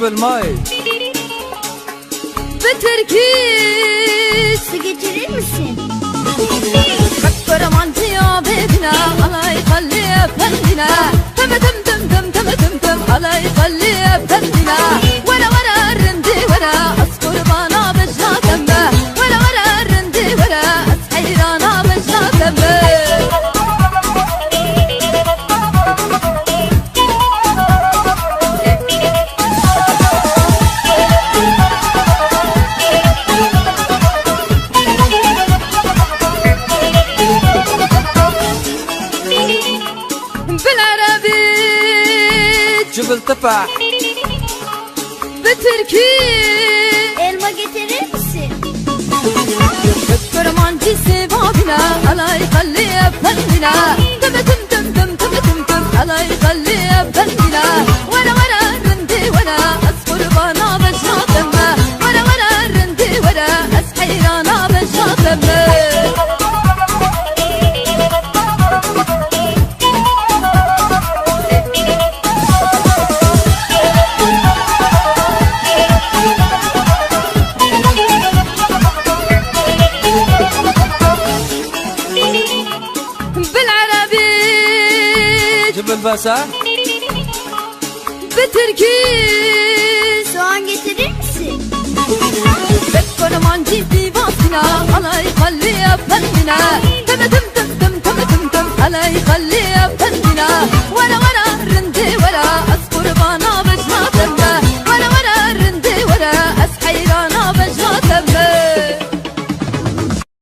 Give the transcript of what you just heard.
جبل ماي بتركيز getirir misin? فكر مانتي يا بيتنا الله يخلي افندنا تم تم تم تم تم تم تم الله يخلي افندنا ورا ورا الرندي ورا اذكر بانا بجنا تمه ورا ورا الرندي ورا اسحيرانا بجنا تمه بالعربي جبل تبع بتركي Elma getirir misin? فكر مانتي سبابنا الله يخلي افندنا تم تم تم تم تم تم تم الله يخلي افندنا ورا ورا الرندي ورا اذكر بانا بجنا تمه ورا ورا الرندي ورا اسحيرانا بجنا تمه بالعربي جبل باسا بتركي Soğan getirir misin? فكر مانتي في باطنا الله يخلي افندنا